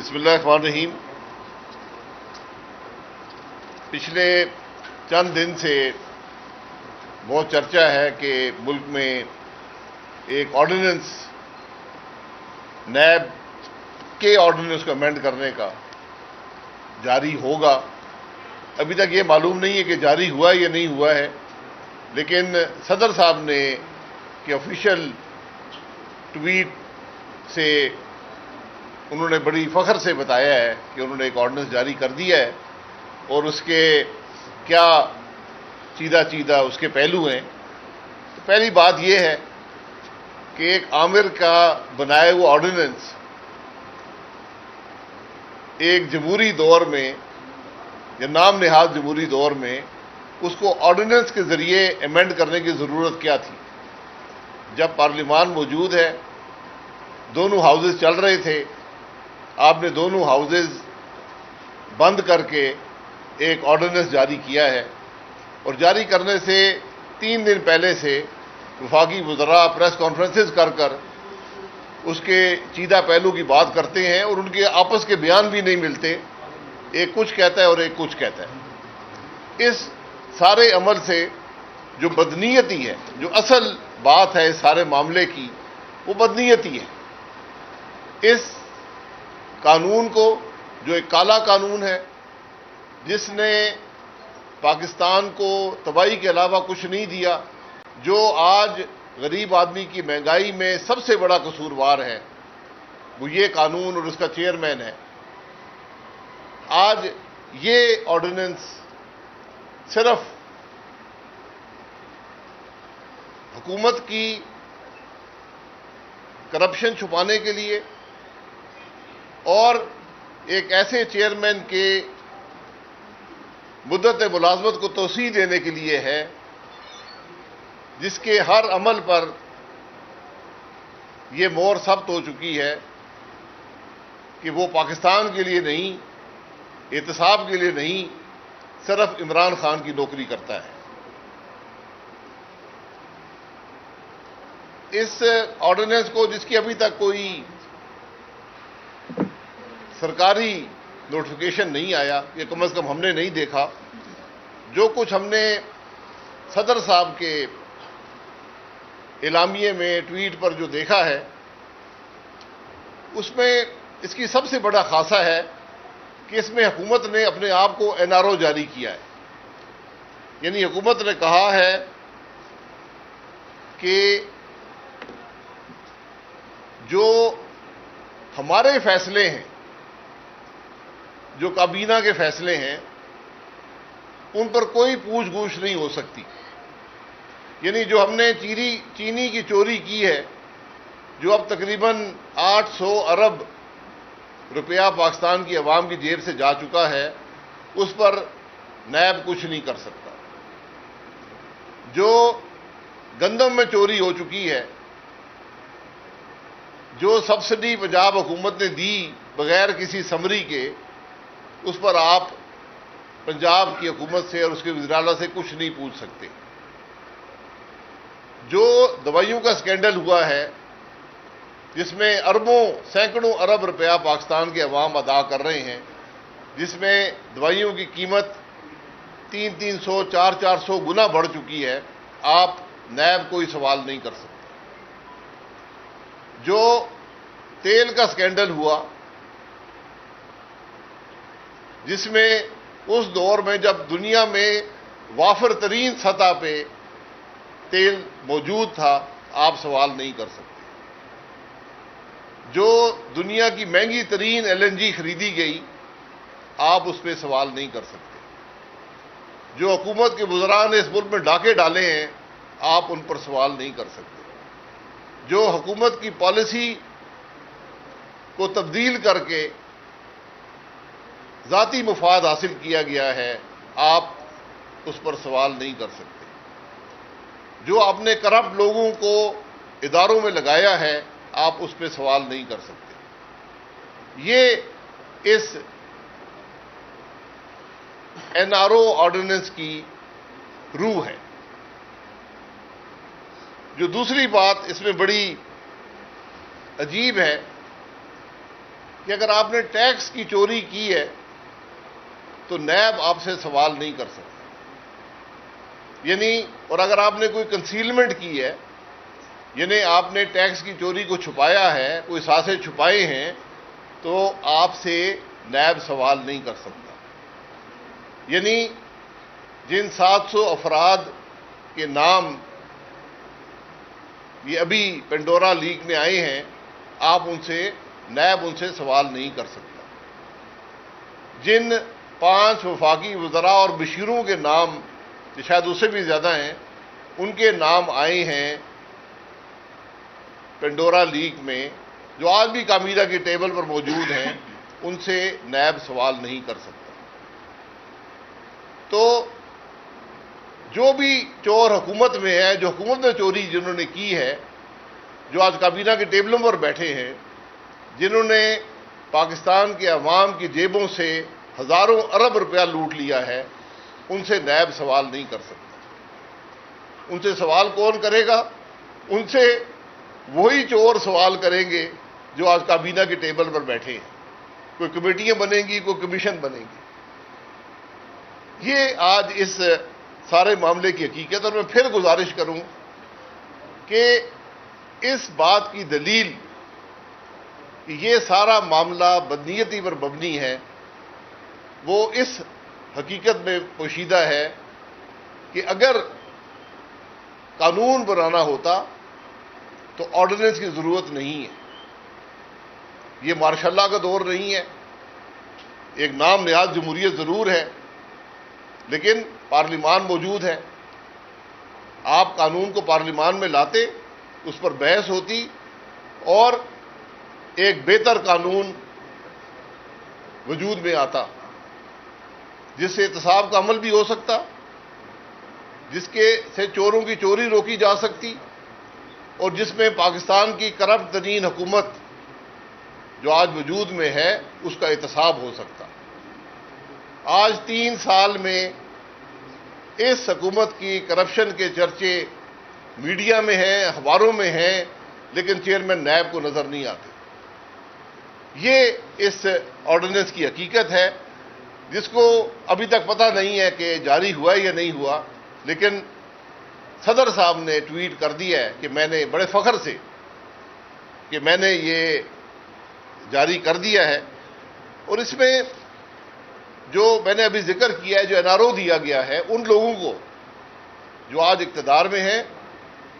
بسم اللہ الرحمن الرحیم۔ پچھلے چند دن سے بہت چرچا ہے کہ ملک میں ایک آرڈیننس نیب کے آرڈیننس کو امینڈ کرنے کا جاری ہوگا۔ ابھی تک یہ معلوم نہیں ہے کہ جاری ہوا ہے یا نہیں ہوا ہے، لیکن صدر صاحب نے کہ آفیشیل ٹویٹ سے انہوں نے بڑی فخر سے بتایا ہے کہ انہوں نے ایک آرڈیننس جاری کر دیا ہے، اور اس کے کیا چیدہ اس کے پہلو ہیں۔ تو پہلی بات یہ ہے کہ ایک آمر کا بنائے ہوئے آرڈیننس ایک جمہوری دور میں یا نام نہاد جمہوری دور میں اس کو آرڈیننس کے ذریعے ایمینڈ کرنے کی ضرورت کیا تھی؟ جب پارلیمان موجود ہے، دونوں ہاؤسز چل رہے تھے، آپ نے دونوں ہاؤسز بند کر کے ایک آرڈیننس جاری کیا ہے، اور جاری کرنے سے 3 دن پہلے سے وفاقی وزراء پریس کانفرنسز کر اس کے چیدہ پہلو کی بات کرتے ہیں، اور ان کے آپس کے بیان بھی نہیں ملتے، ایک کچھ کہتا ہے اور ایک کچھ کہتا ہے۔ اس سارے عمل سے جو بدنیتی ہے، جو اصل بات ہے اس سارے معاملے کی، وہ بدنیتی ہے۔ اس قانون کو، جو ایک کالا قانون ہے جس نے پاکستان کو تباہی کے علاوہ کچھ نہیں دیا، جو آج غریب آدمی کی مہنگائی میں سب سے بڑا قصوروار ہے، وہ یہ قانون اور اس کا چیئرمین ہے۔ آج یہ آرڈیننس صرف حکومت کی کرپشن چھپانے کے لیے اور ایک ایسے چیئرمین کے مدت ملازمت کو توسیع دینے کے لیے ہے جس کے ہر عمل پر یہ مہر ثبت ہو چکی ہے کہ وہ پاکستان کے لیے نہیں، احتساب کے لیے نہیں، صرف عمران خان کی نوکری کرتا ہے۔ اس آرڈیننس کو، جس کی ابھی تک کوئی سرکاری نوٹیفیکیشن نہیں آیا، یہ کم از کم ہم نے نہیں دیکھا، جو کچھ ہم نے صدر صاحب کے اعلامیے میں ٹویٹ پر جو دیکھا ہے، اس میں اس کی سب سے بڑا خاصہ ہے کہ اس میں حکومت نے اپنے آپ کو این آر او جاری کیا ہے۔ یعنی حکومت نے کہا ہے کہ جو ہمارے فیصلے ہیں، جو کابینہ کے فیصلے ہیں، ان پر کوئی پوچھ گچھ نہیں ہو سکتی۔ یعنی جو ہم نے چینی کی چوری کی ہے، جو اب تقریباً 800 ارب روپیہ پاکستان کی عوام کی جیب سے جا چکا ہے، اس پر نیب کچھ نہیں کر سکتا۔ جو گندم میں چوری ہو چکی ہے، جو سبسڈی پنجاب حکومت نے دی بغیر کسی سمری کے، اس پر آپ پنجاب کی حکومت سے اور اس کے وزیر اعلیٰ سے کچھ نہیں پوچھ سکتے۔ جو دوائیوں کا سکینڈل ہوا ہے، جس میں اربوں سینکڑوں ارب روپیہ پاکستان کے عوام ادا کر رہے ہیں، جس میں دوائیوں کی قیمت 300 400 گنا بڑھ چکی ہے، آپ نیب کوئی سوال نہیں کر سکتے۔ جو تیل کا سکینڈل ہوا، جس میں اس دور میں جب دنیا میں وافر ترین سطح پہ تیل موجود تھا، آپ سوال نہیں کر سکتے۔ جو دنیا کی مہنگی ترین LNG خریدی گئی، آپ اس پہ سوال نہیں کر سکتے۔ جو حکومت کے وزراء نے اس ملک میں ڈاکے ڈالے ہیں، آپ ان پر سوال نہیں کر سکتے۔ جو حکومت کی پالیسی کو تبدیل کر کے ذاتی مفاد حاصل کیا گیا ہے، آپ اس پر سوال نہیں کر سکتے۔ جو اپنے کرپٹ لوگوں کو اداروں میں لگایا ہے، آپ اس پہ سوال نہیں کر سکتے۔ یہ اس این آر او آرڈیننس کی روح ہے۔ جو دوسری بات اس میں بڑی عجیب ہے کہ اگر آپ نے ٹیکس کی چوری کی ہے تو نیب آپ سے سوال نہیں کر سکتا، یعنی اور اگر آپ نے کوئی کنسیلمنٹ کی ہے، یعنی آپ نے ٹیکس کی چوری کو چھپایا ہے، کوئی اثاثے چھپائے ہیں، تو آپ سے نیب سوال نہیں کر سکتا۔ یعنی جن 700 افراد کے نام یہ ابھی پینڈورا لیک میں آئے ہیں، نیب ان سے سوال نہیں کر سکتا۔ جن 5 وفاقی وزراء اور مشیروں کے نام جو شاید اس سے بھی زیادہ ہیں، ان کے نام آئے ہیں پینڈورا لیک میں، جو آج بھی کابینہ کی ٹیبل پر موجود ہیں، ان سے نیب سوال نہیں کر سکتا۔ تو جو بھی چور حکومت میں ہے، جو حکومت میں چوری جنہوں نے کی ہے، جو آج کابینہ کے ٹیبلوں پر بیٹھے ہیں، جنہوں نے پاکستان کے عوام کی جیبوں سے ہزاروں ارب روپیہ لوٹ لیا ہے، ان سے نیب سوال نہیں کر سکتا۔ ان سے سوال کون کرے گا؟ ان سے وہی چور سوال کریں گے جو آج کابینہ کے ٹیبل پر بیٹھے ہیں۔ کوئی کمیٹیاں بنیں گی، کوئی کمیشن بنے گی۔ یہ آج اس سارے معاملے کی حقیقت، اور میں پھر گزارش کروں کہ اس بات کی دلیل کہ یہ سارا معاملہ بدنیتی پر مبنی ہے، وہ اس حقیقت میں پوشیدہ ہے کہ اگر قانون بنانا ہوتا تو آرڈیننس کی ضرورت نہیں ہے۔ یہ ماشاء اللہ کا دور نہیں ہے، ایک نام نہاد جمہوریت ضرور ہے، لیکن پارلیمان موجود ہے۔ آپ قانون کو پارلیمان میں لاتے، اس پر بحث ہوتی، اور ایک بہتر قانون وجود میں آتا، جس سے احتساب کا عمل بھی ہو سکتا، جس کے سے چوروں کی چوری روکی جا سکتی، اور جس میں پاکستان کی کرپٹ ترین حکومت جو آج وجود میں ہے اس کا احتساب ہو سکتا۔ آج 3 سال میں اس حکومت کی کرپشن کے چرچے میڈیا میں ہیں، اخباروں میں ہیں، لیکن چیئرمین نیب کو نظر نہیں آتے۔ یہ اس آرڈیننس کی حقیقت ہے، جس کو ابھی تک پتہ نہیں ہے کہ جاری ہوا یا نہیں ہوا، لیکن صدر صاحب نے ٹویٹ کر دیا ہے کہ میں نے بڑے فخر سے کہ میں نے یہ جاری کر دیا ہے۔ اور اس میں جو میں نے ابھی ذکر کیا ہے، جو این آر او دیا گیا ہے، ان لوگوں کو جو آج اقتدار میں ہیں،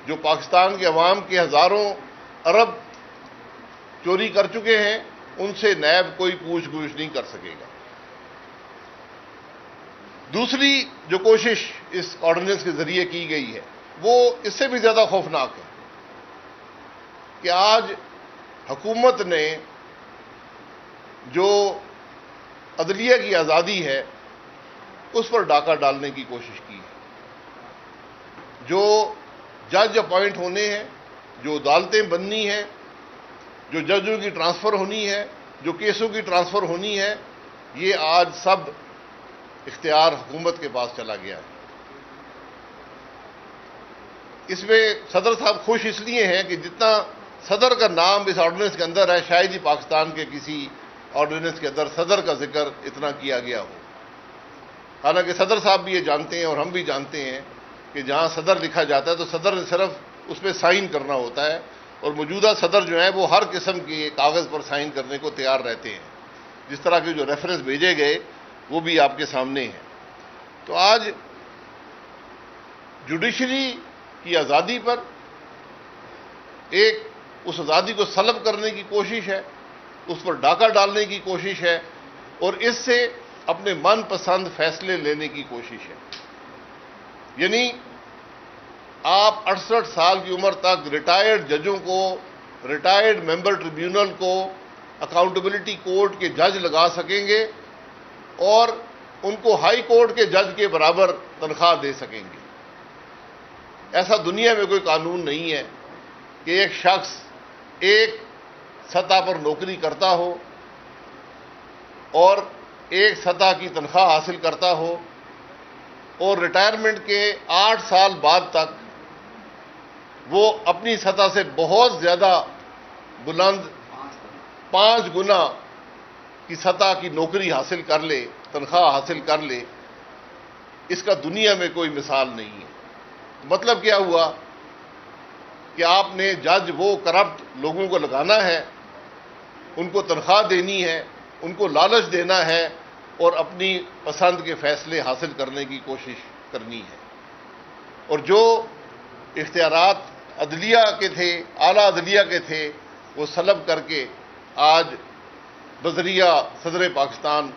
جو پاکستان کے عوام کے ہزاروں ارب چوری کر چکے ہیں، ان سے نیب کوئی پوچھ گچھ نہیں کر سکے گا۔ دوسری جو کوشش اس آرڈیننس کے ذریعے کی گئی ہے، وہ اس سے بھی زیادہ خوفناک ہے کہ آج حکومت نے جو عدلیہ کی آزادی ہے اس پر ڈاکہ ڈالنے کی کوشش کی ہے۔ جو جج اپوائنٹ ہونے ہیں، جو عدالتیں بننی ہیں، جو ججوں کی ٹرانسفر ہونی ہے، جو کیسوں کی ٹرانسفر ہونی ہے، یہ آج سب اختیار حکومت کے پاس چلا گیا ہے۔ اس میں صدر صاحب خوش اس لیے ہیں کہ جتنا صدر کا نام اس آرڈیننس کے اندر ہے، شاید ہی پاکستان کے کسی آرڈیننس کے اندر صدر کا ذکر اتنا کیا گیا ہو۔ حالانکہ صدر صاحب بھی یہ جانتے ہیں اور ہم بھی جانتے ہیں کہ جہاں صدر لکھا جاتا ہے تو صدر نے صرف اس پہ سائن کرنا ہوتا ہے، اور موجودہ صدر جو ہیں وہ ہر قسم کے کاغذ پر سائن کرنے کو تیار رہتے ہیں۔ جس طرح کے جو ریفرنس بھیجے گئے وہ بھی آپ کے سامنے ہیں۔ تو آج جوڈیشری کی آزادی پر ایک اس آزادی کو سلب کرنے کی کوشش ہے، اس پر ڈاکہ ڈالنے کی کوشش ہے، اور اس سے اپنے من پسند فیصلے لینے کی کوشش ہے۔ یعنی آپ 68 سال کی عمر تک ریٹائرڈ ججوں کو، ریٹائرڈ ممبر ٹریبیونل کو اکاؤنٹیبلٹی کورٹ کے جج لگا سکیں گے، اور ان کو ہائی کورٹ کے جج کے برابر تنخواہ دے سکیں گے۔ ایسا دنیا میں کوئی قانون نہیں ہے کہ ایک شخص ایک سطح پر نوکری کرتا ہو اور ایک سطح کی تنخواہ حاصل کرتا ہو، اور ریٹائرمنٹ کے 8 سال بعد تک وہ اپنی سطح سے بہت زیادہ بلند 5 گنا کی سطح کی نوکری حاصل کر لے، تنخواہ حاصل کر لے، اس کا دنیا میں کوئی مثال نہیں ہے۔ مطلب کیا ہوا کہ آپ نے جج وہ کرپٹ لوگوں کو لگانا ہے، ان کو تنخواہ دینی ہے، ان کو لالچ دینا ہے اور اپنی پسند کے فیصلے حاصل کرنے کی کوشش کرنی ہے۔ اور جو اختیارات عدلیہ کے تھے، اعلیٰ عدلیہ کے تھے، وہ سلب کر کے آج بذریعہ صدر پاکستان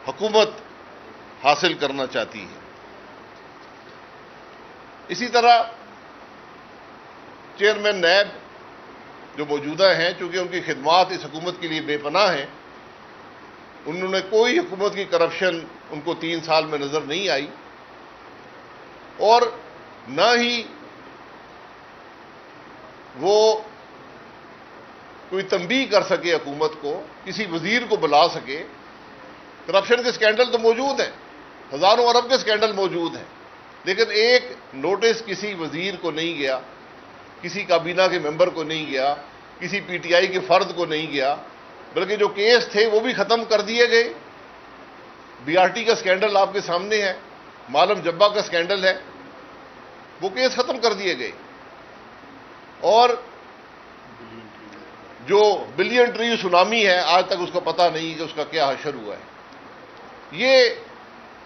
حکومت حاصل کرنا چاہتی ہے۔ اسی طرح چیئرمین نیب جو موجودہ ہیں، چونکہ ان کی خدمات اس حکومت کے لیے بے پناہ ہیں، انہوں نے کوئی حکومت کی کرپشن ان کو 3 سال میں نظر نہیں آئی، اور نہ ہی وہ کوئی تنبیہ کر سکے حکومت کو، کسی وزیر کو بلا سکے۔ کرپشن کے سکینڈل تو موجود ہیں، ہزاروں ارب کے سکینڈل موجود ہیں، لیکن ایک نوٹس کسی وزیر کو نہیں گیا، کسی کابینہ کے ممبر کو نہیں گیا، کسی پی ٹی آئی کے فرد کو نہیں گیا، بلکہ جو کیس تھے وہ بھی ختم کر دیے گئے۔ بی آر ٹی کا سکینڈل آپ کے سامنے ہے، معلم جبہ کا سکینڈل ہے، وہ کیس ختم کر دیے گئے، اور جو بلین ٹری سونامی ہے آج تک اس کو پتہ نہیں کہ اس کا کیا حشر ہوا ہے۔ یہ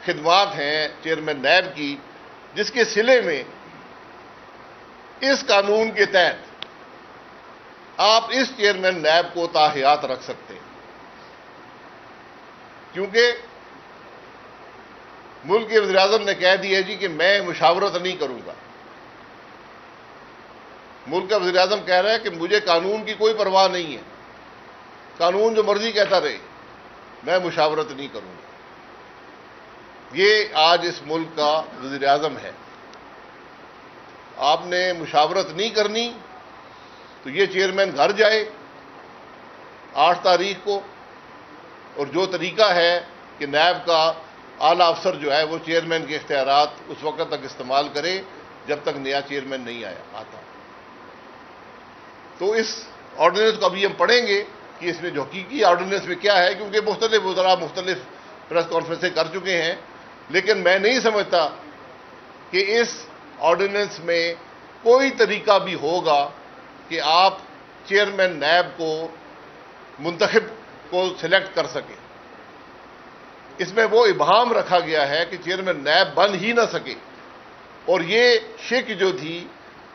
خدمات ہیں چیئرمین نیب کی، جس کے صلے میں اس قانون کے تحت آپ اس چیئرمین نیب کو تاحیات رکھ سکتے ہیں، کیونکہ ملک کے وزیر اعظم نے کہہ دیا جی کہ میں مشاورت نہیں کروں گا۔ ملک کا وزیر اعظم کہہ رہا ہے کہ مجھے قانون کی کوئی پرواہ نہیں ہے، قانون جو مرضی کہتا رہے، میں مشاورت نہیں کروں گا۔ یہ آج اس ملک کا وزیر اعظم ہے۔ آپ نے مشاورت نہیں کرنی تو یہ چیئرمین گھر جائے 8 تاریخ کو، اور جو طریقہ ہے کہ نیب کا اعلیٰ افسر جو ہے وہ چیئرمین کے اختیارات اس وقت تک استعمال کرے جب تک نیا چیئرمین نہیں آتا۔ تو اس آرڈیننس کو ابھی ہم پڑھیں گے کہ اس میں جو حقیقی آرڈیننس میں کیا ہے، کیونکہ مختلف وزراء مختلف پریس کانفرنسیں کر چکے ہیں، لیکن میں نہیں سمجھتا کہ اس آرڈیننس میں کوئی طریقہ بھی ہوگا کہ آپ چیئرمین نیب کو منتخب کو سلیکٹ کر سکیں۔ اس میں وہ ابہام رکھا گیا ہے کہ چیئرمین نیب بن ہی نہ سکے، اور یہ شک جو تھی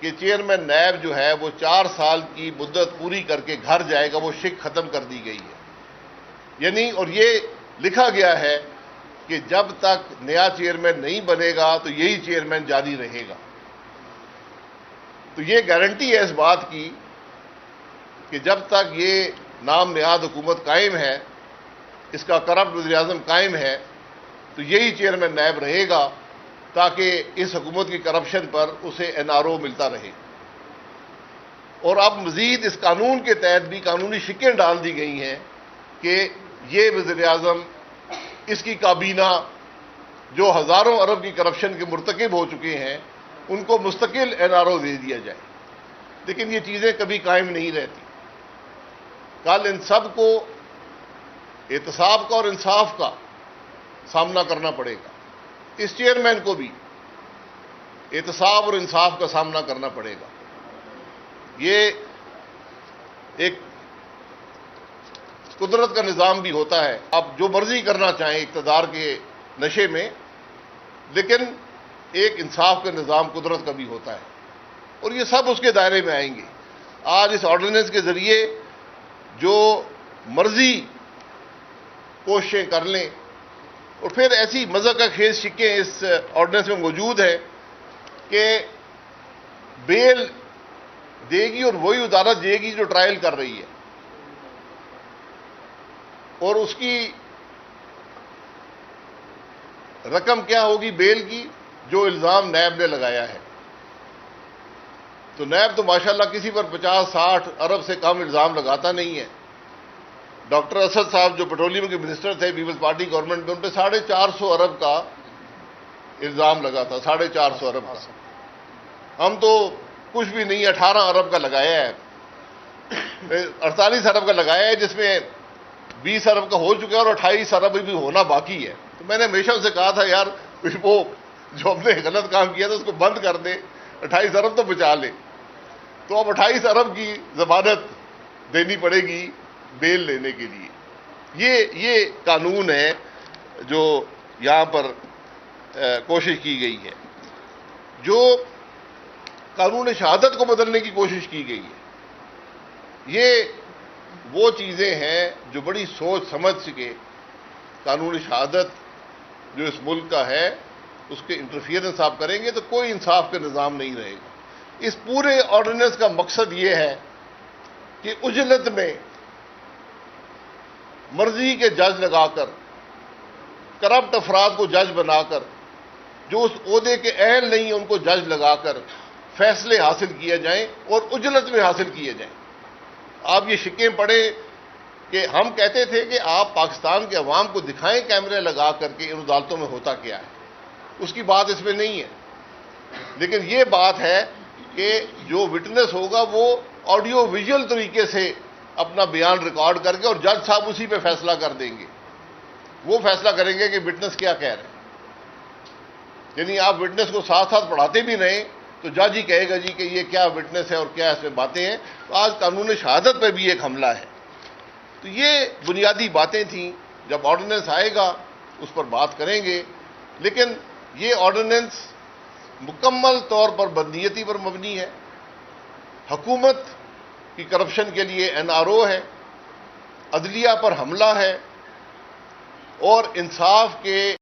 کہ چیئرمین نیب جو ہے وہ 4 سال کی مدت پوری کر کے گھر جائے گا، وہ شک ختم کر دی گئی ہے۔ یعنی اور یہ لکھا گیا ہے کہ جب تک نیا چیئرمین نہیں بنے گا تو یہی چیئرمین جاری رہے گا۔ تو یہ گارنٹی ہے اس بات کی کہ جب تک یہ نام نہاد حکومت قائم ہے، اس کا کرپٹ وزیر اعظم قائم ہے، تو یہی چیئرمین نیب رہے گا، تاکہ اس حکومت کی کرپشن پر اسے این آر او ملتا رہے۔ اور اب مزید اس قانون کے تحت بھی قانونی شکیں ڈال دی گئی ہیں کہ یہ وزیر اعظم، اس کی کابینہ جو ہزاروں ارب کی کرپشن کے مرتکب ہو چکے ہیں، ان کو مستقل این آر او دے دیا جائے۔ لیکن یہ چیزیں کبھی قائم نہیں رہتی۔ کل ان سب کو احتساب کا اور انصاف کا سامنا کرنا پڑے گا۔ اس چیئرمین کو بھی احتساب اور انصاف کا سامنا کرنا پڑے گا۔ یہ ایک قدرت کا نظام بھی ہوتا ہے، آپ جو مرضی کرنا چاہیں اقتدار کے نشے میں، لیکن ایک انصاف کا نظام قدرت کا بھی ہوتا ہے، اور یہ سب اس کے دائرے میں آئیں گے۔ آج اس آرڈیننس کے ذریعے جو مرضی کوششیں کر لیں، اور پھر ایسی مذہب کا خیز شکیں اس آرڈیننس میں موجود ہیں کہ بیل دے گی اور وہی عدالت دے گی جو ٹرائل کر رہی ہے، اور اس کی رقم کیا ہوگی بیل کی؟ جو الزام نیب نے لگایا ہے۔ تو نیب تو ماشاءاللہ کسی پر 50-60 ارب سے کم الزام لگاتا نہیں ہے۔ ڈاکٹر اسد صاحب جو پیٹرولیم کے منسٹر تھے پیپلز پارٹی گورنمنٹ میں، ان پہ 450 ارب کا الزام لگا تھا، 450 ارب کا۔ ہم تو کچھ بھی نہیں، 18 ارب کا لگایا ہے، 48 ارب کا لگایا ہے، جس میں 20 ارب کا ہو چکا ہے اور 28 ارب بھی ہونا باقی ہے. تو میں نے ہمیشہ ان سے کہا تھا یار وہ جو ہم نے غلط کام کیا تھا اس کو بند کر دیں, 28 ارب تو بچا لے. تو اب 28 ارب کی ضمانت دینی پڑے گی بیل لینے کے لیے. یہ قانون ہے جو یہاں پر کوشش کی گئی ہے. جو قانون شہادت کو بدلنے کی کوشش کی گئی ہے, یہ وہ چیزیں ہیں جو بڑی سوچ سمجھ کے قانون شہادت جو اس ملک کا ہے اس کے انٹرفیئرنس آپ کریں گے تو کوئی انصاف کا نظام نہیں رہے گا. اس پورے آرڈیننس کا مقصد یہ ہے کہ عجلت میں مرضی کے جج لگا کر, کرپٹ افراد کو جج بنا کر, جو اس عہدے کے اہل نہیں ان کو جج لگا کر فیصلے حاصل کیے جائیں اور عجلت میں حاصل کیے جائیں. آپ یہ شکیں پڑھیں کہ ہم کہتے تھے کہ آپ پاکستان کے عوام کو دکھائیں کیمرے لگا کر کے ان عدالتوں میں ہوتا کیا ہے. اس کی بات اس میں نہیں ہے, لیکن یہ بات ہے کہ جو وٹنس ہوگا وہ آڈیو ویژول طریقے سے اپنا بیان ریکارڈ کر کے, اور جج صاحب اسی پہ فیصلہ کر دیں گے. وہ فیصلہ کریں گے کہ وٹنس کیا کہہ رہے ہیں. یعنی آپ وٹنس کو ساتھ ساتھ پڑھاتے بھی نہیں تو جج ہی کہے گا جی کہ یہ کیا وٹنس ہے اور کیا اس میں باتیں ہیں. تو آج قانون شہادت پہ بھی ایک حملہ ہے. تو یہ بنیادی باتیں تھیں. جب آرڈیننس آئے گا اس پر بات کریں گے, لیکن یہ آرڈیننس مکمل طور پر بدنیتی پر مبنی ہے. حکومت کی کرپشن کے لیے NRO ہے, عدلیہ پر حملہ ہے, اور انصاف کے